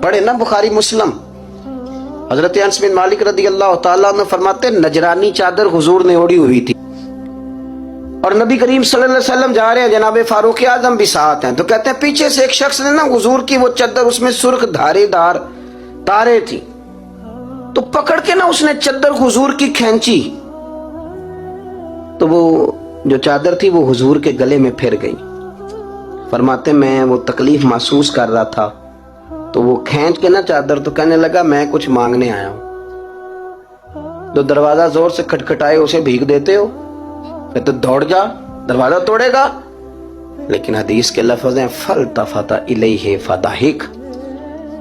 पढ़े ना बुखारी मुस्लिम। हजरत अनस बिन मालिक रदी अल्लाह तआला अन्हु फरमाते नजरानी चादर हुजूर ने ओढ़ी हुई थी और नबी करीम सल्लल्लाहु अलैहि वसल्लम जा रहे हैं, जनाब फारूक आजम भी साथ हैं, तो कहते हैं पीछे से एक शख्स ने ना हुजूर की वो चादर, उसमें सुर्ख धारीदार तारे थी, तो पकड़ के ना उसने चादर हुजूर की खींची, तो वो जो चादर थी वो हुजूर के गले में फिर गई। फरमाते मैं वो तकलीफ महसूस कर रहा था, तो वो खींच के ना चादर, तो कहने लगा मैं कुछ मांगने आया हूं। तो दरवाजा जोर से खटखटाए, उसे भीख देते हो, फिर तो दौड़ जा, दरवाजा तोड़ेगा। लेकिन हदीस के लफ्ज हैं फल तफता इलैहि फदाहिक।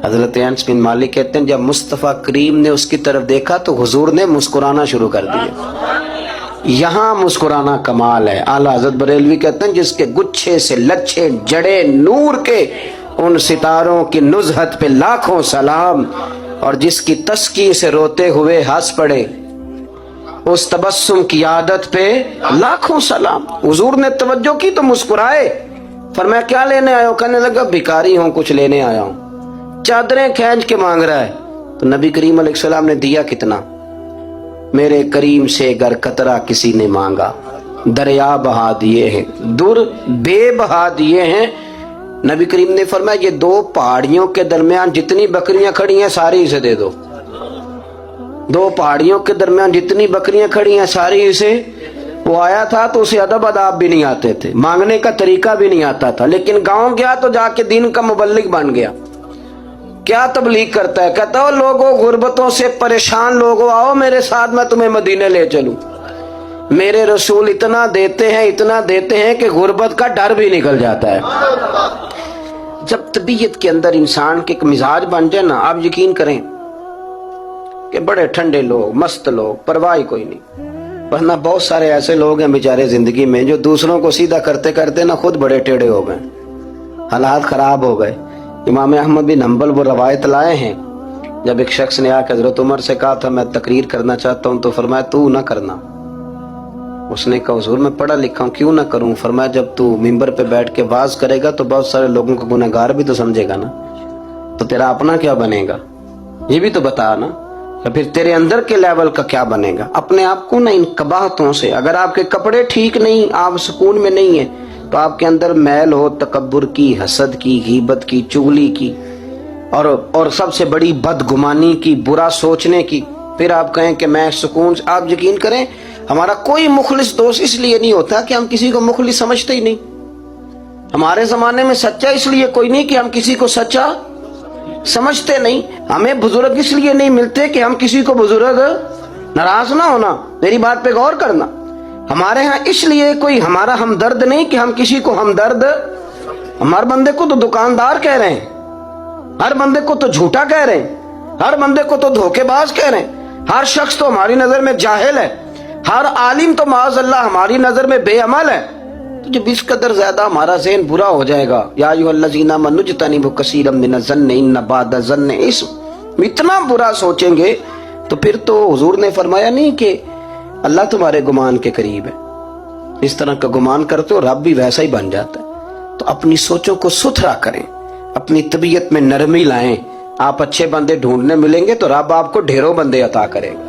हजरत अनस बिन मालिक कहते हैं जब मुस्तफा करीम ने उसकी तरफ देखा तो हुजूर ने मुस्कुराना शुरू कर दिया। यहाँ मुस्कुराना कमाल है। आला हजरत बरेलवी कहते हैं जिसके गुच्छे से लच्छे जड़े नूर के उन सितारों की नुज़हत पे लाखों सलाम, और जिसकी तस्की से रोते हुए हंस पड़े उस तबस्सुम की आदत पे लाखों सलाम। हुजूर ने तवज्जो की तो मुस्कुराए। फरमाया क्या लेने आया हो? कहने लगा भिखारी हूं, कुछ लेने आया हूं। चादरें खींच के मांग रहा है। तो नबी करीम अलैहिस्सलाम ने दिया कितना? मेरे करीम से गर कतरा किसी ने मांगा, दरिया बहा दिए हैं, दुर बे बहा दिए हैं। नबी करीम ने फरमाया ये दो पहाड़ियों के दरमियान जितनी बकरियां खड़ी हैं सारी इसे दे दो। दो पहाड़ियों के दरमियान जितनी बकरियां खड़ी हैं सारी इसे। वो आया था तो उसे अदब अदाब भी नहीं आते थे, मांगने का तरीका भी नहीं आता था, लेकिन गांव गया तो जाके दीन का मुबल्लिग बन गया। क्या तबलीग करता है? कहता हो लोगों गुर्बतों से परेशान लोगों आओ मेरे साथ, मैं तुम्हें मदीने ले चलूं। मेरे रसूल इतना देते हैं कि गुर्बत का डर भी निकल जाता है। जब तबीयत के अंदर इंसान के एक मिजाज बन जाए ना, आप यकीन करें कि बड़े ठंडे लोग, मस्त लोग, परवाह ही कोई नहीं। वरना बहुत सारे ऐसे लोग हैं बेचारे जिंदगी में जो दूसरों को सीधा करते करते ना खुद बड़े टेढ़े हो गए, हालात खराब हो गए। इमाम अहमद बिन हंबल वो रवायत लाए हैं, जब एक शख्स ने आकर हजरत उमर से कहा था मैं तकरीर करना चाहता हूं, तो फरमाया तू ना करना। उसने कहा हुजूर मैं पढ़ा लिखा हूं, क्यों ना करूं? फरमाया जब तू मिंबर पे बैठ के वाज करेगा तो बहुत सारे लोगों को गुनहगार भी तो समझेगा ना, तो तेरा अपना क्या बनेगा ये भी तो बता ना। या फिर तेरे अंदर के लेवल का क्या बनेगा? अपने आप को ना इन कबाहतों से, अगर आपके कपड़े ठीक नहीं, आप सुकून में नहीं है, तो आपके अंदर मैल हो तकब्बुर की, हसद की, गीबत की, चुगली की, और सबसे बड़ी बदगुमानी की, बुरा सोचने की, फिर आप कहें कि मैं सुकून। आप यकीन करें हमारा कोई मुखलिस दोस्त इसलिए नहीं होता कि हम किसी को मुखलिस समझते ही नहीं। हमारे जमाने में सच्चा इसलिए कोई नहीं कि हम किसी को सच्चा समझते नहीं। हमें बुजुर्ग इसलिए नहीं मिलते कि हम किसी को बुजुर्ग नाराज ना होना। मेरी बात पे गौर करना। हमारे यहाँ इसलिए कोई हमारा हमदर्द नहीं कि हम किसी को हमदर्द। हमारे बंदे को तो दुकानदार कह रहे हैं, हर बंदे को तो झूठा कह रहे हैं, हर बंदे को तो धोखेबाज कह रहे हैं, हर शख्स तो हमारी नजर में जाहिल है, हर आलिम तो माज़अल्लाह हमारी नजर में बेअमल है। तो जब इस कदर ज्यादा हमारा ज़हन बुरा हो जाएगा, या अय्युहल्लज़ीना आमनू इज्तनिबू कसीरम मिनज़्ज़न्नि इन्न बअदज़-ज़न्नि इस्म, इतना बुरा सोचेंगे तो फिर तो हुजूर ने फरमाया नहीं कि अल्लाह तुम्हारे गुमान के करीब है। इस तरह का गुमान करते हो रब भी वैसा ही बन जाता है। तो अपनी सोचों को सुथरा करें, अपनी तबीयत में नरमी लाएं। आप अच्छे बंदे ढूंढने मिलेंगे तो रब आपको ढेरों बंदे अता करेगा।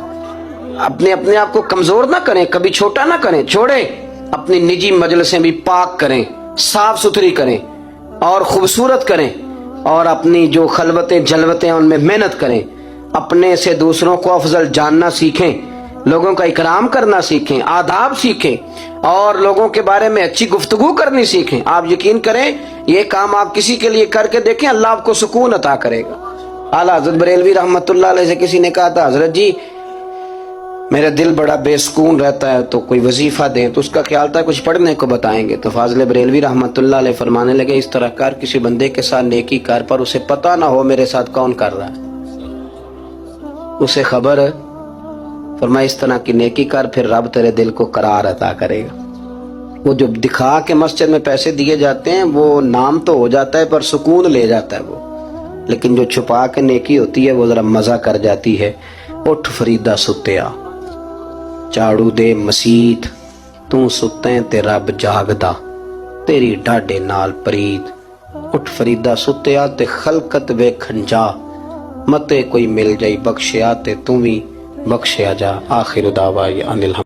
अपने आप को कमजोर ना करें, कभी छोटा ना करें, छोड़ें। अपनी निजी मजलिसें भी पाक करें, साफ सुथरी करें और खूबसूरत करें, और अपनी जो खलवतें जलवतें उनमें मेहनत करें। अपने से दूसरों को अफजल जानना सीखें, लोगों का इकराम करना सीखें, आदाब सीखें, और लोगों के बारे में अच्छी गुफ्तगू करनी सीखें। आप यकीन करें ये काम आप किसी के लिए करके देखें, अल्लाह आपको सुकून अता करेगा। आला हज़रत बरेलवी रहमतुल्लाह अलैह से किसी ने कहा था हजरत जी मेरा दिल बड़ा बेसुकून रहता है, तो कोई वजीफा दें। तो उसका ख्याल था कुछ पढ़ने को बताएंगे। तो फाजिल बरेलवी रहमतुल्लाह अलैह फरमाने लगे इस तरह कर, किसी बंदे के साथ नेकी कर पर उसे पता ना हो मेरे साथ कौन कर रहा है, उसे खबर है। फरमाया इस तरह की नेकी कर, फिर रब तेरे दिल को करार अता करेगा। वो जो दिखा के मस्जिद में पैसे दिए जाते हैं वो नाम तो हो जाता है पर सुकून ले जाता है वो, लेकिन जो छुपा के नेकी होती है वो जरा मजा कर जाती है। उठ फरीदा सुत्या, झाड़ू दे मसीत, तू सुते ते रब जागदा, तेरी ढाडे नाल प्रीत। اٹھ فریدا ستیا تے خلقت ویکھن جا، متے کوئی مل جائی بخشیا تے تو بھی بخشیا جا۔ آخر دعوانا ان الحمد